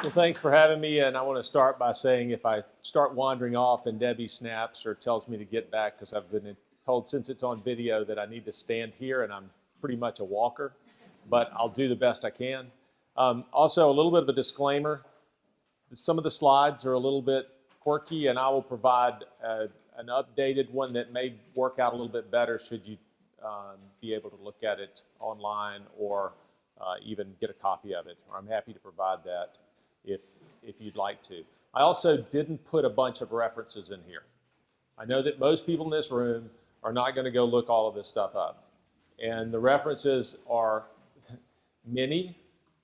Well, thanks for having me, and I want to start by saying if I start wandering off and Debbie snaps or tells me to get back, because I've been told since it's on video that I need to stand here, and I'm pretty much a walker, but I'll do the best I can. Also, a little bit of a disclaimer. Some of the slides are a little bit quirky, and I will provide an updated one that may work out a little bit better should you be able to look at it online or even get a copy of it, or I'm happy to provide that if you'd like to. I also didn't put a bunch of references in here. I know that most people in this room are not going to go look all of this stuff up. And the references are many,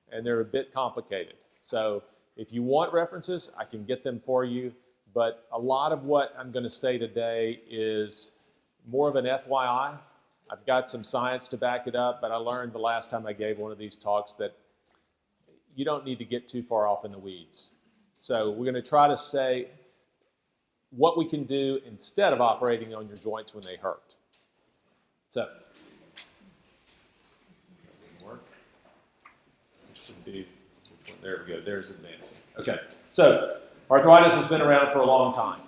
and they're a bit complicated. So if you want references, I can get them for you. But a lot of what I'm going to say today is more of an FYI. I've got some science to back it up, but I learned the last time I gave one of these talks that you don't need to get too far off in the weeds. So we're going to try to say what we can do instead of operating on your joints when they hurt. So, that didn't work. It should be, which one? There we go, there's advancing. Okay, so arthritis has been around for a long time.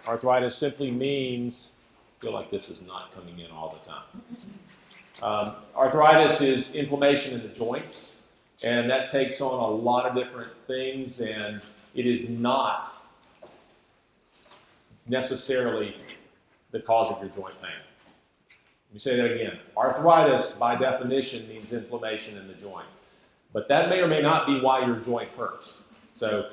Arthritis simply means, I feel like this is not coming in all the time. Arthritis is inflammation in the joints, and that takes on a lot of different things, and it is not necessarily the cause of your joint pain. Let me say that again. Arthritis, by definition, means inflammation in the joint. But that may or may not be why your joint hurts. So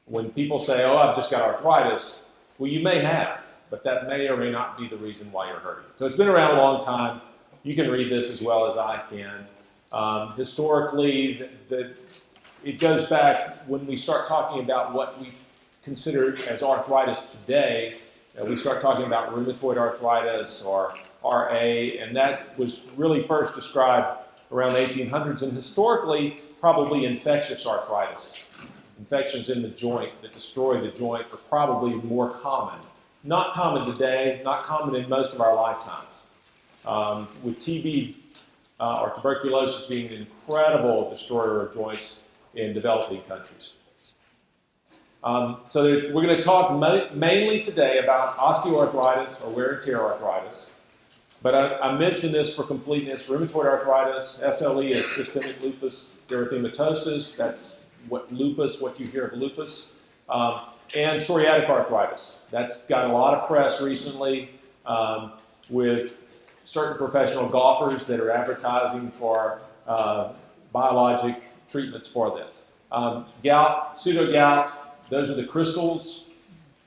when people say, oh, I've just got arthritis, well, you may have, but that may or may not be the reason why you're hurting. So it's been around a long time. You can read this as well as I can. Historically, it goes back when we start talking about what we consider as arthritis today. We start talking about rheumatoid arthritis or RA, and that was really first described around the 1800s. And historically, probably infectious arthritis. Infections in the joint that destroy the joint are probably more common. Not common today, not common in most of our lifetimes. With TB or tuberculosis being an incredible destroyer of joints in developing countries. So we're going to talk mainly today about osteoarthritis or wear and tear arthritis. But I mentioned this for completeness. Rheumatoid arthritis, SLE is systemic lupus erythematosus. That's what you hear of lupus. And psoriatic arthritis. That's got a lot of press recently with certain professional golfers that are advertising for biologic treatments for this. Gout, pseudo-gout, those are the crystals.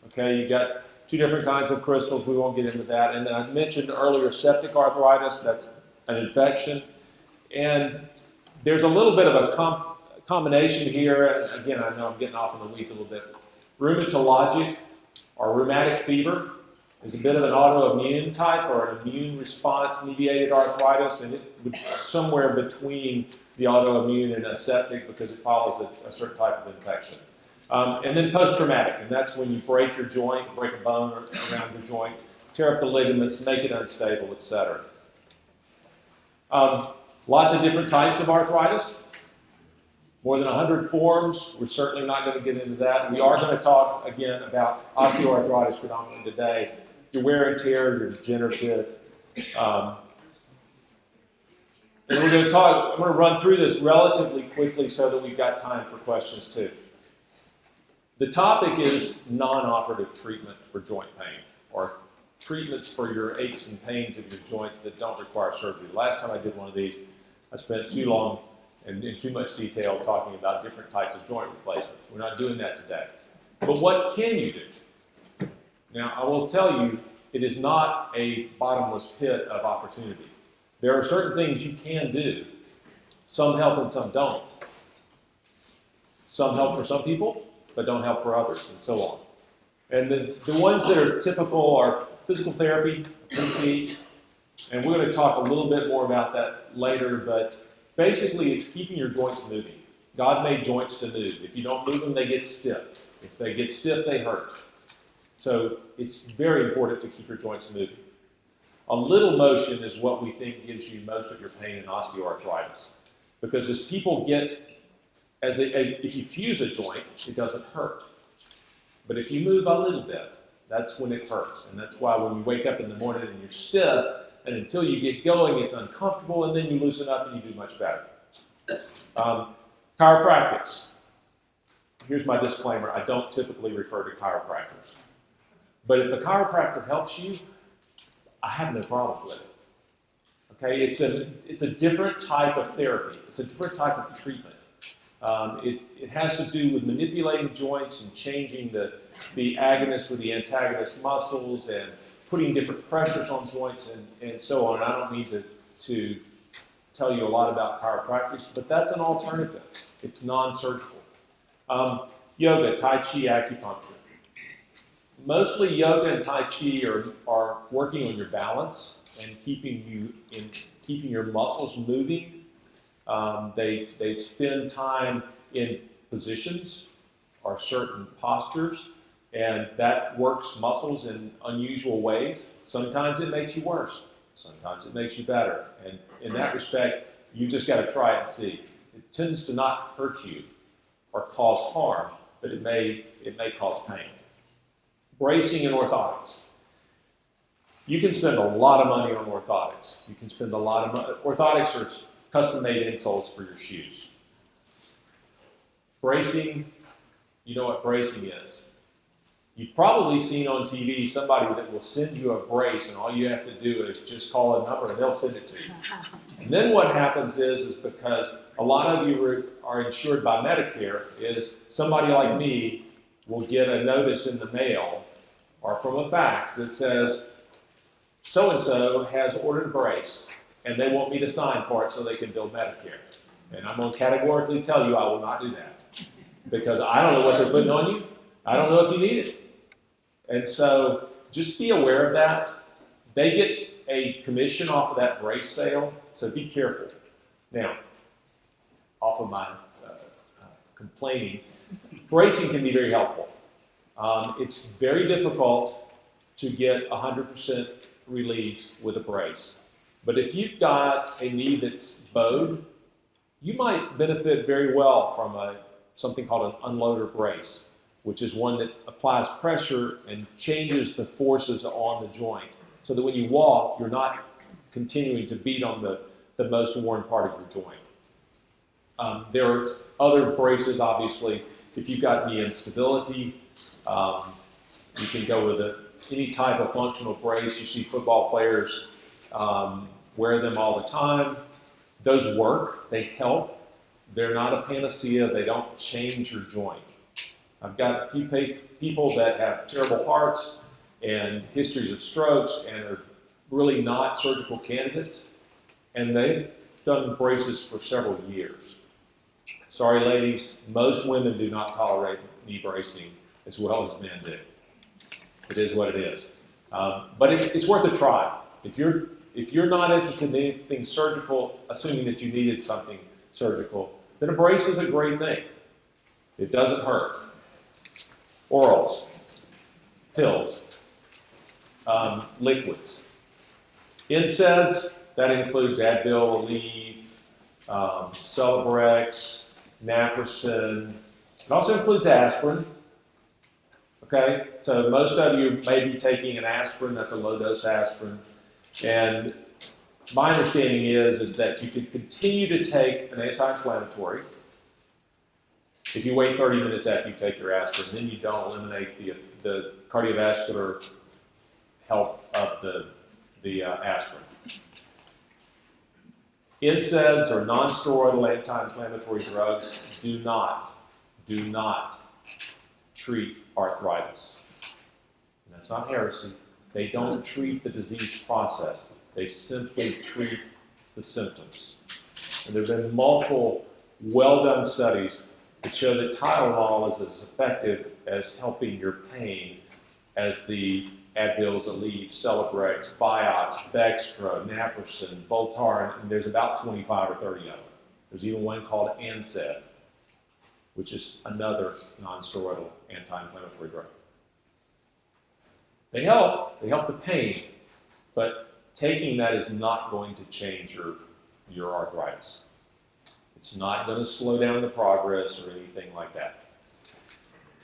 Okay, you got two different kinds of crystals. We won't get into that. And then I mentioned earlier septic arthritis. That's an infection. And there's a little bit of a combination here. And again, I know I'm getting off in the weeds a little bit. Rheumatologic or rheumatic fever is a bit of an autoimmune type or an immune response mediated arthritis, and it would be somewhere between the autoimmune and a septic because it follows a certain type of infection. And then post-traumatic, and that's when you break your joint, break a bone around your joint, tear up the ligaments, make it unstable, etc. Lots of different types of arthritis. More than 100 forms. We're certainly not going to get into that. We are going to talk, again, about osteoarthritis predominantly today. Your wear and tear, your degenerative. And we're going to talk, I'm going to run through this relatively quickly so that we've got time for questions too. The topic is non-operative treatment for joint pain, or treatments for your aches and pains of your joints that don't require surgery. Last time I did one of these, I spent too long and in too much detail talking about different types of joint replacements. We're not doing that today. But what can you do? Now, I will tell you, it is not a bottomless pit of opportunity. There are certain things you can do. Some help and some don't. Some help for some people, but don't help for others, and so on. And the ones that are typical are physical therapy, PT, and we're going to talk a little bit more about that later, but basically, it's keeping your joints moving. God made joints to move. If you don't move them, they get stiff. If they get stiff, they hurt. So it's very important to keep your joints moving. A little motion is what we think gives you most of your pain in osteoarthritis. Because as people get if you fuse a joint, it doesn't hurt. But if you move a little bit, that's when it hurts. And that's why when you wake up in the morning and you're stiff, and until you get going, it's uncomfortable, and then you loosen up and you do much better. Chiropractics. Here's my disclaimer. I don't typically refer to chiropractors. But if a chiropractor helps you, I have no problems with it. Okay, it's a different type of therapy. It's a different type of treatment. It has to do with manipulating joints and changing the agonist with the antagonist muscles and putting different pressures on joints and so on. And I don't need to tell you a lot about chiropractics, but that's an alternative. It's non-surgical. Yoga, Tai Chi, acupuncture. Mostly yoga and Tai Chi are working on your balance and keeping your muscles moving. They spend time in positions or certain postures, and that works muscles in unusual ways. Sometimes it makes you worse. Sometimes it makes you better. And in that respect, you just got to try it and see. It tends to not hurt you or cause harm, but it may cause pain. Bracing and orthotics. You can spend a lot of money on orthotics. You can spend a lot of money. Orthotics are custom-made insoles for your shoes. Bracing, you know what bracing is. You've probably seen on TV somebody that will send you a brace, and all you have to do is just call a number and they'll send it to you. And then what happens is because a lot of you are insured by Medicare, is somebody like me will get a notice in the mail or from a fax that says, so-and-so has ordered a brace, and they want me to sign for it so they can bill Medicare. And I'm going to categorically tell you I will not do that, because I don't know what they're putting on you. I don't know if you need it. And so just be aware of that. They get a commission off of that brace sale, so be careful. Now, off of my complaining, bracing can be very helpful. It's very difficult to get 100% relief with a brace. But if you've got a knee that's bowed, you might benefit very well from something called an unloader brace, which is one that applies pressure and changes the forces on the joint, so that when you walk, you're not continuing to beat on the most worn part of your joint. There are other braces, obviously. If you've got knee instability, you can go with any type of functional brace. You see football players wear them all the time. Those work, they help. They're not a panacea, they don't change your joint. I've got a few people that have terrible hearts and histories of strokes and are really not surgical candidates, and they've done braces for several years. Sorry, ladies, most women do not tolerate knee bracing as well as men do. It is what it is. But it's worth a try. If you're not interested in anything surgical, assuming that you needed something surgical, then a brace is a great thing. It doesn't hurt. Orals, pills, liquids. NSAIDs, that includes Advil, Aleve, Celebrex, Naproxen. It also includes aspirin. Okay, so most of you may be taking an aspirin, that's a low-dose aspirin. And my understanding is that you could continue to take an anti-inflammatory if you wait 30 minutes after you take your aspirin, then you don't eliminate the cardiovascular help of the aspirin. NSAIDs or non-steroidal anti-inflammatory drugs do not treat arthritis. And that's not heresy. They don't treat the disease process. They simply treat the symptoms. And there have been multiple well-done studies that show that Tylenol is as effective as helping your pain as the Advils, Aleve, Celebrex, Vioxx, Bextra, Naproxen, Voltaren, and there's about 25 or 30 of them. There's even one called NSAID, which is another non-steroidal anti-inflammatory drug. They help the pain, but taking that is not going to change your arthritis. It's It's not going to slow down the progress or anything like that.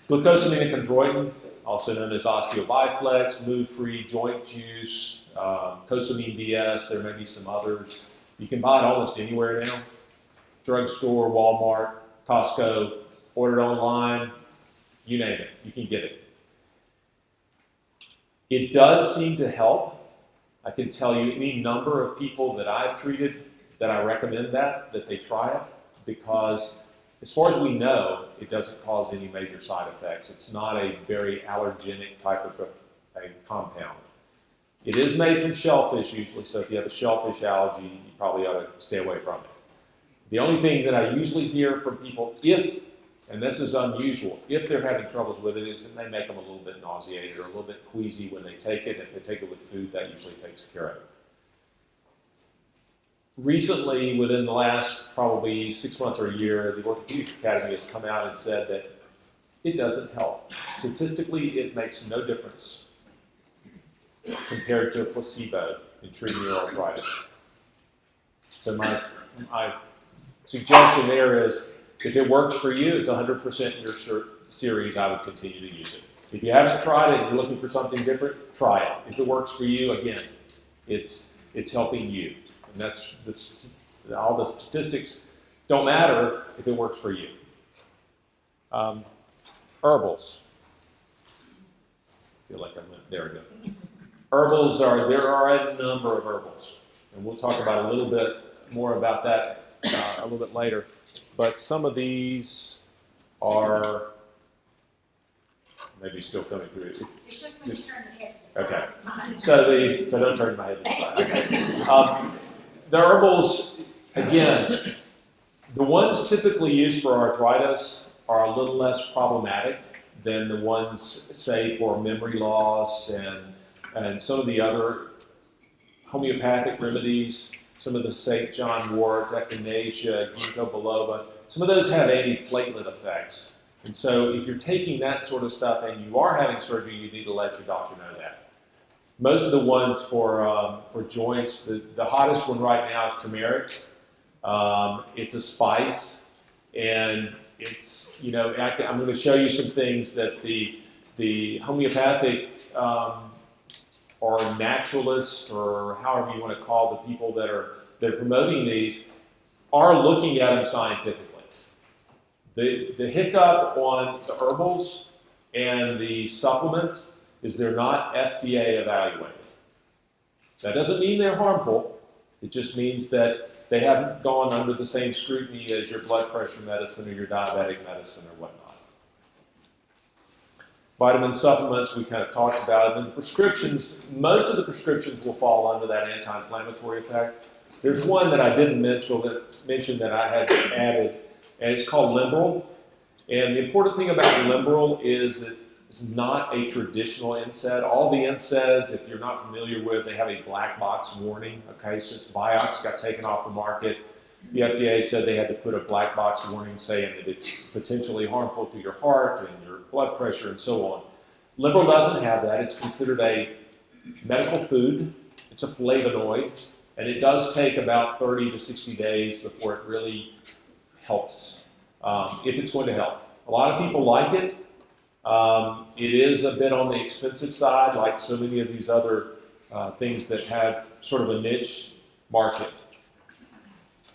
Glucosamine and chondroitin, also known as OsteoBiflex, Move-Free, Joint Juice, Cosamine DS, there may be some others. You can buy it almost anywhere now. Drugstore, Walmart, Costco, order it online, you name it, you can get it. It does seem to help. I can tell you any number of people that I've treated that I recommend that they try it, because as far as we know, it doesn't cause any major side effects. It's not a very allergenic type of a compound. It is made from shellfish usually, so if you have a shellfish allergy, you probably ought to stay away from it. The only thing that I usually hear from people, and this is unusual, if they're having troubles with it, is it may make them a little bit nauseated or a little bit queasy when they take it. If they take it with food, that usually takes care of it. Recently, within the last probably 6 months or a year, the Orthopedic Academy has come out and said that it doesn't help. Statistically, it makes no difference compared to a placebo in treating your arthritis. So my suggestion there is, if it works for you, it's 100% in your series, I would continue to use it. If you haven't tried it and you're looking for something different, try it. If it works for you, again, it's helping you. And that's all the statistics don't matter if it works for you. Herbals. I feel like there we go. Herbals there are a number of herbals, and we'll talk about a little bit more about that a little bit later. But some of these are maybe still coming through. It's just when you turn the head to the Okay. side. So don't turn my head to the side. Okay. The herbals, again, the ones typically used for arthritis are a little less problematic than the ones, say, for memory loss and some of the other homeopathic remedies. Some of the St. John wort, echinacea, ginkgo biloba, some of those have antiplatelet effects. And so if you're taking that sort of stuff and you are having surgery, you need to let your doctor know that. Most of the ones for joints, the hottest one right now is turmeric. It's a spice, and it's, I'm going to show you some things that the homeopathic or naturalist, or however you want to call the people that are promoting these, are looking at them scientifically. The hiccup on the herbals and the supplements is they're not FDA evaluated. That doesn't mean they're harmful. It just means that they haven't gone under the same scrutiny as your blood pressure medicine or your diabetic medicine or whatnot. Vitamin supplements, we kind of talked about it. And the prescriptions, most of the prescriptions will fall under that anti-inflammatory effect. There's one that I didn't mention that I had added, and it's called Limbrel. And the important thing about Limbrel is that it's not a traditional NSAID. All the NSAIDs, if you're not familiar with, they have a black box warning. Okay, since Vioxx got taken off the market, the FDA said they had to put a black box warning saying that it's potentially harmful to your heart and your blood pressure and so on. Limbrel doesn't have that. It's considered a medical food. It's a flavonoid, and it does take about 30 to 60 days before it really helps, if it's going to help. A lot of people like it. It is a bit on the expensive side, like so many of these other things that have sort of a niche market.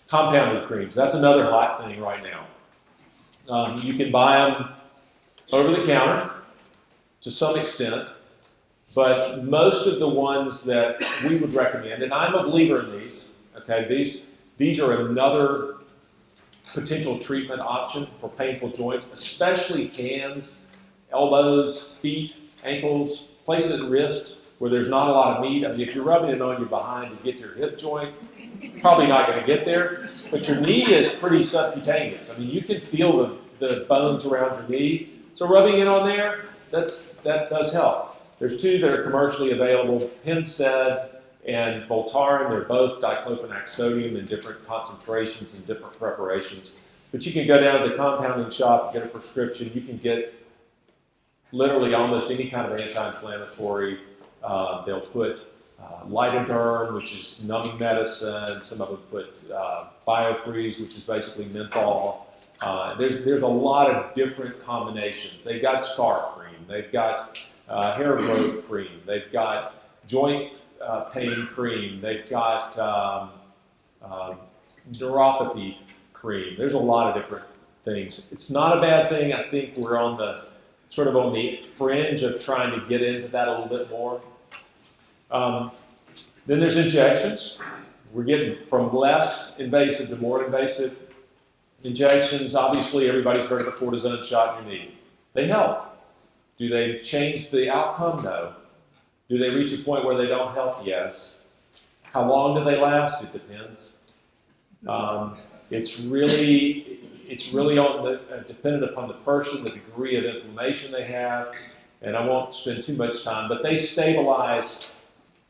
Compounded creams, that's another hot thing right now. You can buy them over the counter to some extent, but most of the ones that we would recommend, and I'm a believer in these, okay, these are another potential treatment option for painful joints, especially hands, elbows, feet, ankles, places at wrist where there's not a lot of meat. I mean, if you're rubbing it on your behind to get to your hip joint, probably not going to get there. But your knee is pretty subcutaneous. I mean, you can feel the bones around your knee. So rubbing it on there, that does help. There's two that are commercially available, Pennsaid and Voltaren. They're both diclofenac sodium in different concentrations and different preparations. But you can go down to the compounding shop and get a prescription. You can get literally almost any kind of anti-inflammatory. They'll put Lidoderm, which is numbing medicine. Some of them put Biofreeze, which is basically menthol. There's a lot of different combinations. They've got scar cream. They've got hair growth cream. They've got joint pain cream. They've got neuropathy cream. There's a lot of different things. It's not a bad thing. I think we're on the sort of on the fringe of trying to get into that a little bit more. Then there's injections. We're getting from less invasive to more invasive. Injections, obviously everybody's heard of a cortisone shot in your knee. They help. Do they change the outcome? No. Do they reach a point where they don't help? Yes. How long do they last? It depends. It's really on the dependent upon the person, the degree of inflammation they have, and I won't spend too much time, but they stabilize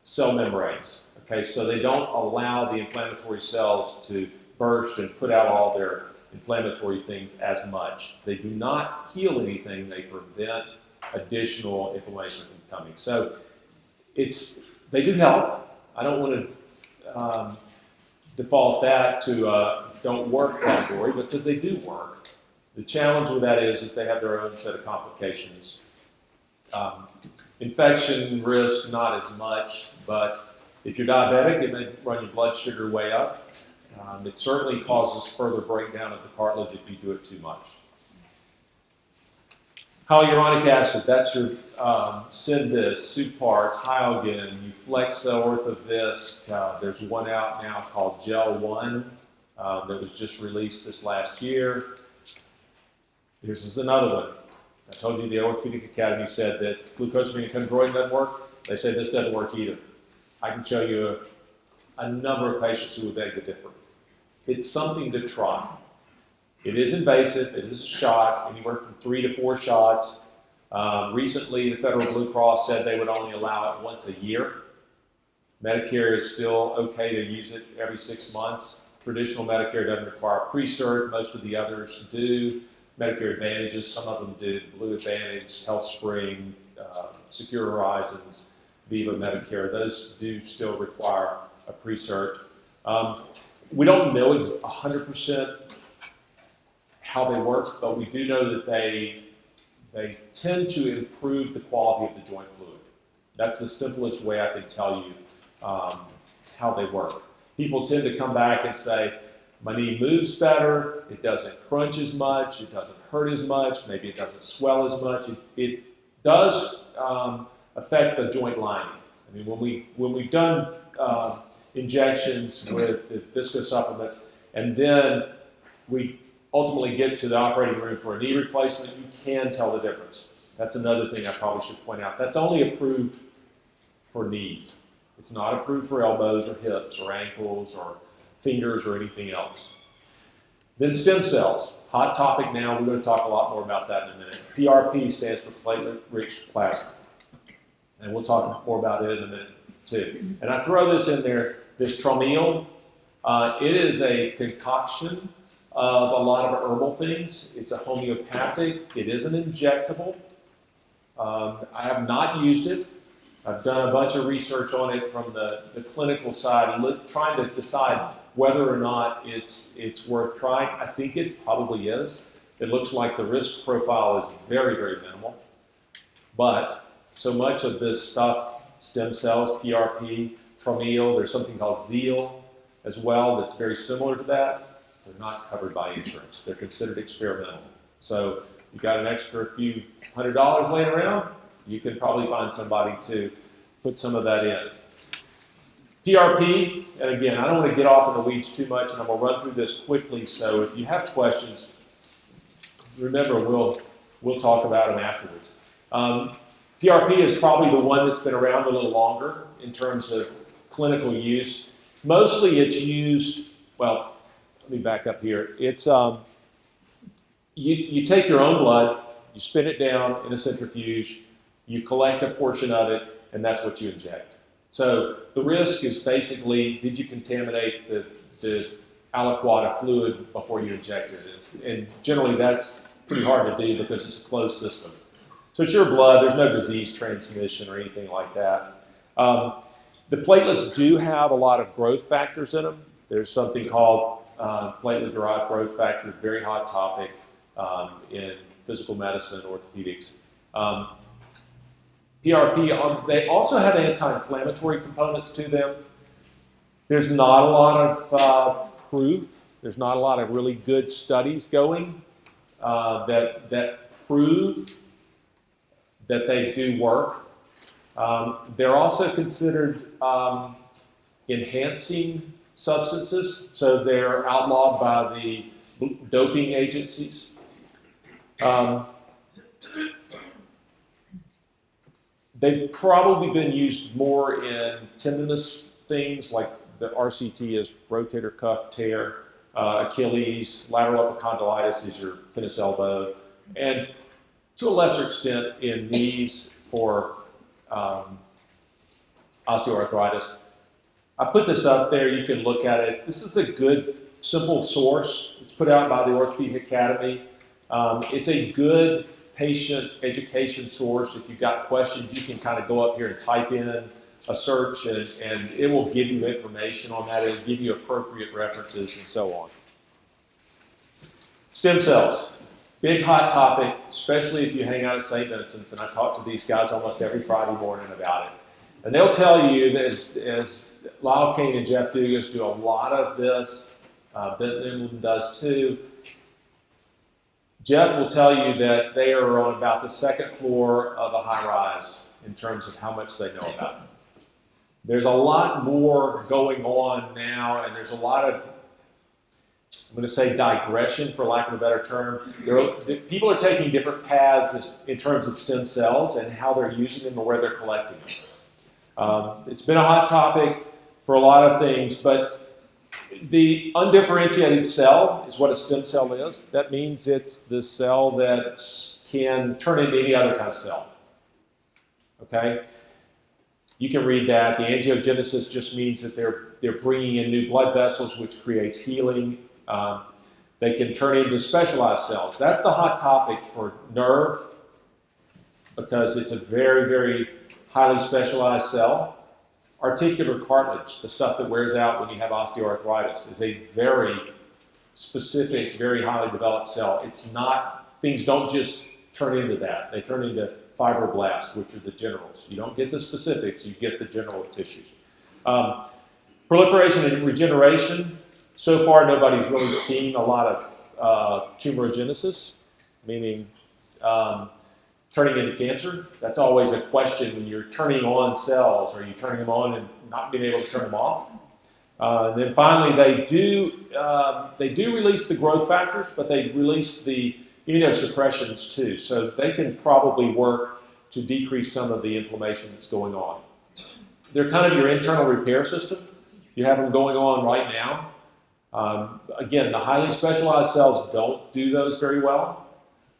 cell membranes. Okay, so they don't allow the inflammatory cells to burst and put out all their inflammatory things as much. They do not heal anything, they prevent additional inflammation from coming. So they do help. I don't want to default that to don't work category, because they do work. The challenge with that is they have their own set of complications. Infection risk, not as much, but if you're diabetic, it may run your blood sugar way up. It certainly causes further breakdown of the cartilage if you do it too much. Hyaluronic acid, that's your Synvis, Supartz, Hyalgen, Euflexa, Orthovisc. There's one out now called Gel 1 that was just released this last year. This is another one. I told you the Orthopedic Academy said that glucosamine and chondroitin doesn't work. They say this doesn't work either. I can show you a number of patients who would beg to differ. It's something to try. It is invasive. It is a shot, anywhere from 3 to 4 shots. Recently, the Federal Blue Cross said they would only allow it once a year. Medicare is still okay to use it every 6 months. Traditional Medicare doesn't require pre-cert. Most of the others do. Medicare Advantages, some of them do. Blue Advantage, HealthSpring, Secure Horizons, Viva Medicare, those do still require a pre-cert. We don't know 100% how they work, but we do know that they tend to improve the quality of the joint fluid. That's the simplest way I can tell you how they work. People tend to come back and say, my knee moves better, it doesn't crunch as much, it doesn't hurt as much, maybe it doesn't swell as much. It does affect the joint lining. I mean, when we've done injections with the visco supplements, and then we ultimately get to the operating room for a knee replacement, you can tell the difference. That's another thing I probably should point out. That's only approved for knees. It's not approved for elbows or hips or ankles or fingers or anything else. Then stem cells, hot topic now. We're going to talk a lot more about that in a minute. PRP stands for platelet-rich plasma, and we'll talk more about it in a minute too. And I throw this in there, this Traumeel. It is a concoction of a lot of herbal things. It's a homeopathic. It is an injectable. I have not used it. I've done a bunch of research on it from the clinical side, trying to decide whether or not it's worth trying. I think it probably is. It looks like the risk profile is very, very minimal. But so much of this stuff, stem cells, PRP, Traumeel, there's something called Zeal as well that's very similar to that. They're not covered by insurance. They're considered experimental. So if you've got an extra few $100 laying around, you can probably find somebody to put some of that in. PRP, and again, I don't want to get off in the weeds too much, and I'm going to run through this quickly, so if you have questions, remember, we'll talk about them afterwards. PRP is probably the one that's been around a little longer in terms of clinical use. Mostly it's used, well, let me back up here. It's you take your own blood, you spin it down in a centrifuge, you collect a portion of it, and that's what you inject. So the risk is basically, did you contaminate the aliquota fluid before you injected it? And generally that's pretty hard to do because it's a closed system. So it's your blood, there's no disease transmission or anything like that. The platelets do have a lot of growth factors in them. There's something called platelet-derived growth factor, very hot topic in physical medicine, orthopedics. PRP, they also have anti-inflammatory components to them. There's not a lot of proof. There's not a lot of really good studies going that prove that they do work. They're also considered enhancing substances, so they're outlawed by the doping agencies. They've probably been used more in tendinous things like the RCT is rotator cuff tear, Achilles, lateral epicondylitis is your tennis elbow, and to a lesser extent in knees for osteoarthritis. I put this up there, you can look at it. This is a good, simple source. It's put out by the Orthopedic Academy. It's a good patient education source. If you've got questions, you can kind of go up here and type in a search and it will give you information on that. It'll give you appropriate references and so on. Stem cells, big hot topic, especially if you hang out at St. Vincent's, and I talk to these guys almost every Friday morning about it. And they'll tell you that as Lyle Kane and Jeff Dugas do a lot of this, Benton Emblem does too. Jeff will tell you that they are on about the second floor of a high rise in terms of how much they know about it. There's a lot more going on now, and there's a lot of, I'm going to say digression for lack of a better term. People are taking different paths in terms of stem cells and how they're using them or where they're collecting them. It's been a hot topic for a lot of things, but the undifferentiated cell is what a stem cell is. That means it's the cell that can turn into any other kind of cell. Okay? You can read that. The angiogenesis just means that they're bringing in new blood vessels, which creates healing. They can turn into specialized cells. That's the hot topic for nerve because it's a very, very highly specialized cell. Articular cartilage, the stuff that wears out when you have osteoarthritis, is a very specific, very highly developed cell. It's not, things don't just turn into that. They turn into fibroblasts, which are the generals. You don't get the specifics, you get the general tissues. Proliferation and regeneration. So far, nobody's really seen a lot of tumorigenesis, meaning turning into cancer. That's always a question when you're turning on cells. Are you turning them on and not being able to turn them off? And then finally, they do release the growth factors, but they release the immunosuppressions too. So they can probably work to decrease some of the inflammation that's going on. They're kind of your internal repair system. You have them going on right now. Again, the highly specialized cells don't do those very well.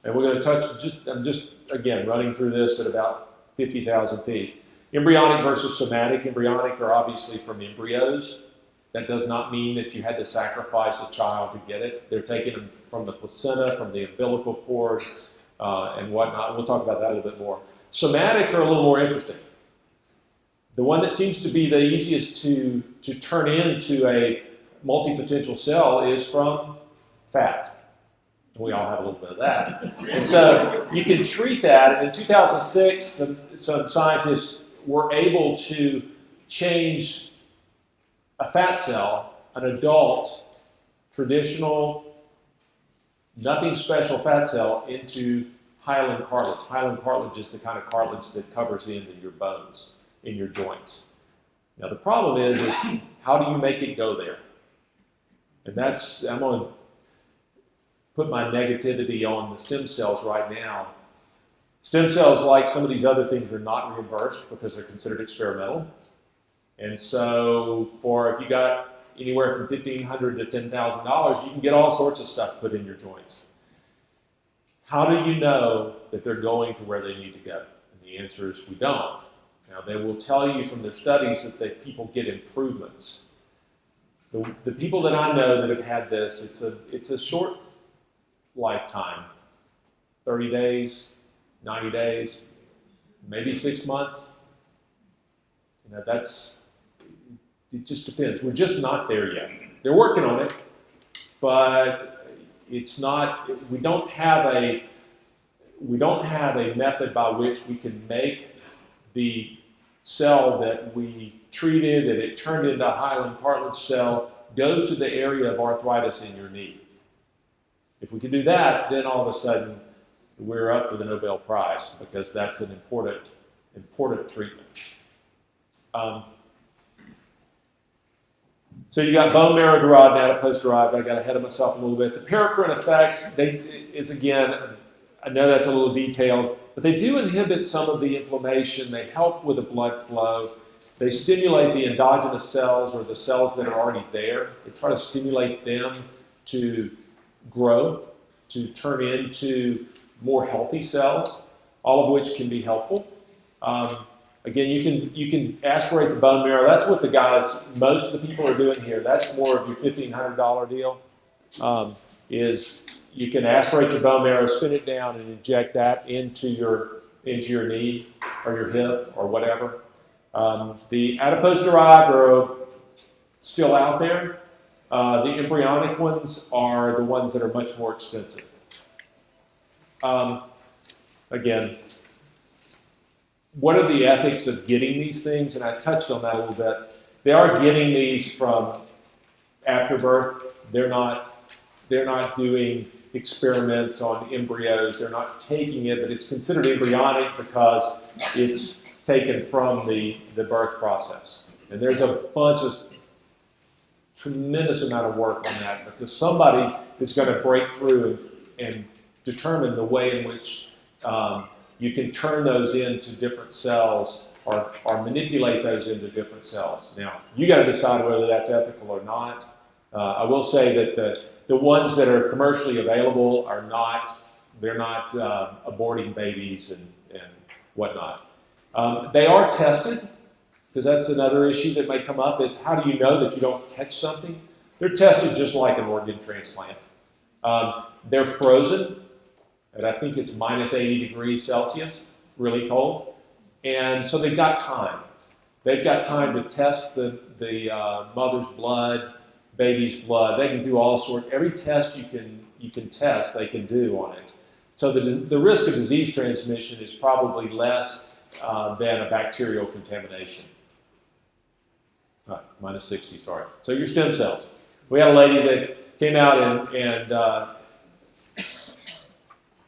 And we're going to touch, I'm just, again, running through this at about 50,000 feet. Embryonic versus somatic. Embryonic are obviously from embryos. That does not mean that you had to sacrifice a child to get it. They're taking them from the placenta, from the umbilical cord, and whatnot. We'll talk about that a little bit more. Somatic are a little more interesting. The one that seems to be the easiest to turn into a multipotential cell is from fat. We all have a little bit of that. And so you can treat that. And in 2006, some scientists were able to change a fat cell, an adult, traditional, nothing special fat cell, into hyaline cartilage. Hyaline cartilage is the kind of cartilage that covers the end of your bones in your joints. Now the problem is how do you make it go there? And that's, I'm going to put my negativity on the stem cells right now. Stem cells, like some of these other things, are not reimbursed because they're considered experimental. And so if you got anywhere from $1,500 to $10,000, you can get all sorts of stuff put in your joints. How do you know that they're going to where they need to go? And the answer is we don't. Now, they will tell you from their studies that people get improvements. The people that I know that have had this, it's a short lifetime, 30 days, 90 days, maybe 6 months. You know, that's it just depends. We're just not there yet. They're working on it, but it's not. We don't have a method by which we can make the cell that we treated and it turned into a hyaline cartilage cell go to the area of arthritis in your knee. If we can do that, then all of a sudden we're up for the Nobel Prize, because that's an important treatment. So you got bone marrow derived and adipose derived. I got ahead of myself a little bit. The paracrine effect is, again, I know that's a little detailed, but they do inhibit some of the inflammation. They help with the blood flow. They stimulate the endogenous cells, or the cells that are already there. They try to stimulate them to grow, to turn into more healthy cells, all of which can be helpful. Again, you can aspirate the bone marrow. That's what most of the people are doing here. That's more of your $1,500 deal, is you can aspirate your bone marrow, spin it down, and inject that into your knee or your hip or whatever. The adipose-derived are still out there. The embryonic ones are the ones that are much more expensive. Again, what are the ethics of getting these things? And I touched on that a little bit. They are getting these from after birth. They're not doing experiments on embryos. They're not taking it, but it's considered embryonic because it's taken from the birth process. And there's a tremendous amount of work on that, because somebody is going to break through and determine the way in which you can turn those into different cells, or manipulate those into different cells. Now, you got to decide whether that's ethical or not. I will say that the ones that are commercially available are not, they're not aborting babies and whatnot. They are tested, because that's another issue that may come up, is how do you know that you don't catch something? They're tested just like an organ transplant. They're frozen at, I think it's minus 80 degrees Celsius, really cold. And so they've got time. They've got time to test the mother's blood, baby's blood. They can do all sorts. Every test you can test, they can do on it. So the risk of disease transmission is probably less than a bacterial contamination. Minus 60, sorry. So your stem cells. We had a lady that came out and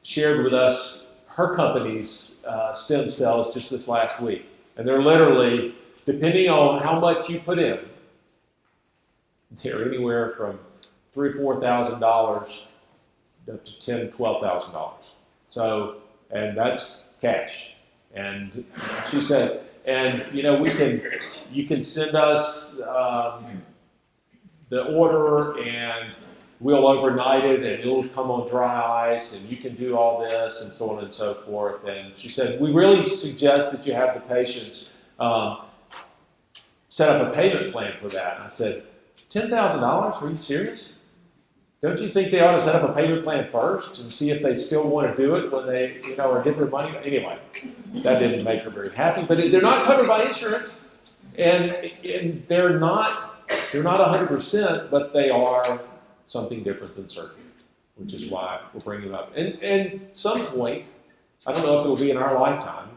shared with us her company's stem cells just this last week. And they're literally, depending on how much you put in, they're anywhere from $3,000 or $4,000 up to $10,000, $12,000. So, and that's cash. And she said, and you can send us the order, and we'll overnight it, and it'll come on dry ice, and you can do all this, and so on and so forth. And she said, we really suggest that you have the patients set up a payment plan for that. And I said, $10,000? Are you serious? Don't you think they ought to set up a payment plan first and see if they still want to do it when they, or get their money? Anyway, that didn't make her very happy. But they're not covered by insurance, and they're not 100%, but they are something different than surgery, which is why we're bringing them up. And at some point, I don't know if it will be in our lifetime,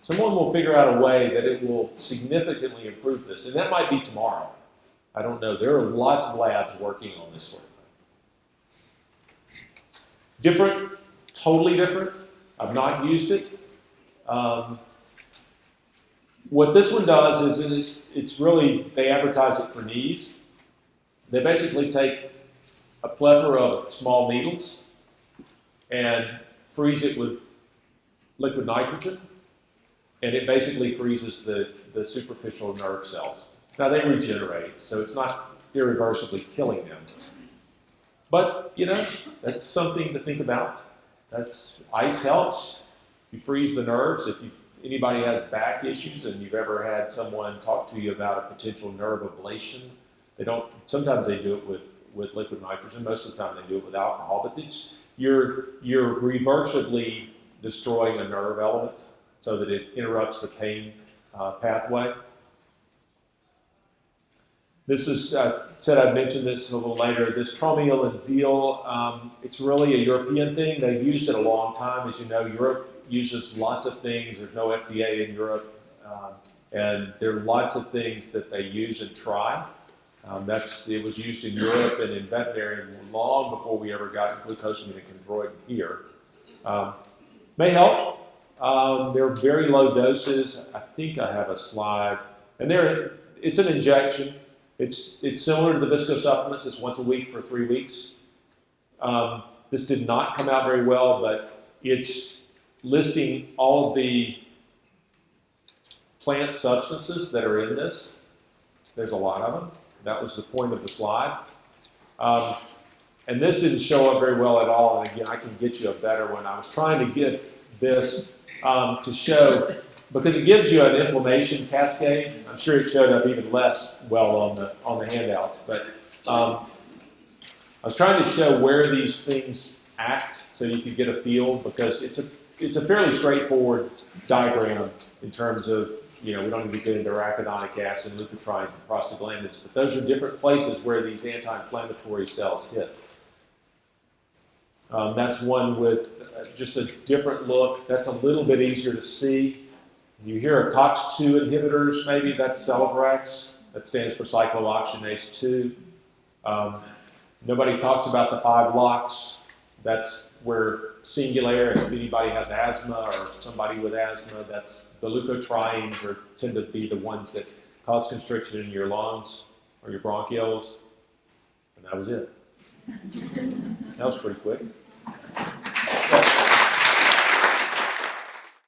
someone will figure out a way that it will significantly improve this, and that might be tomorrow. I don't know. There are lots of labs working on this sort of thing. Different, totally different. I've not used it. What this one does is it's really, they advertise it for knees. They basically take a plethora of small needles and freeze it with liquid nitrogen, and it basically freezes the superficial nerve cells. Now, they regenerate, so it's not irreversibly killing them. But, that's something to think about. Ice helps. You freeze the nerves. If anybody has back issues and you've ever had someone talk to you about a potential nerve ablation, sometimes they do it with liquid nitrogen. Most of the time they do it with alcohol. But you're reversibly destroying a nerve element so that it interrupts the pain pathway. This is, said I'd mention this a little later, this Tromiel and Zeal, it's really a European thing. They've used it a long time. As you know, Europe uses lots of things. There's no FDA in Europe, and there are lots of things that they use and try. It was used in Europe and in veterinary long before we ever got glucosamine and chondroitin here. May help. They're very low doses. I think I have a slide. And it's an injection. It's similar to the Visco supplements. It's once a week for 3 weeks. This did not come out very well, but it's listing all of the plant substances that are in this. There's a lot of them. That was the point of the slide. And this didn't show up very well at all. And again, I can get you a better one. I was trying to get this to show, because it gives you an inflammation cascade. I'm sure it showed up even less well on the handouts. But I was trying to show where these things act so you could get a feel, because it's a fairly straightforward diagram in terms of, we don't need to get into arachidonic acid, leukotrienes, and prostaglandins, but those are different places where these anti-inflammatory cells hit. That's one with just a different look. That's a little bit easier to see. You hear a COX-2 inhibitors, maybe that's Celebrex. That stands for cyclooxygenase 2. Nobody talks about the 5 LOX. That's where Singulair, if anybody has asthma or somebody with asthma, that's the leukotrienes tend to be the ones that cause constriction in your lungs or your bronchioles. And that was it. That was pretty quick.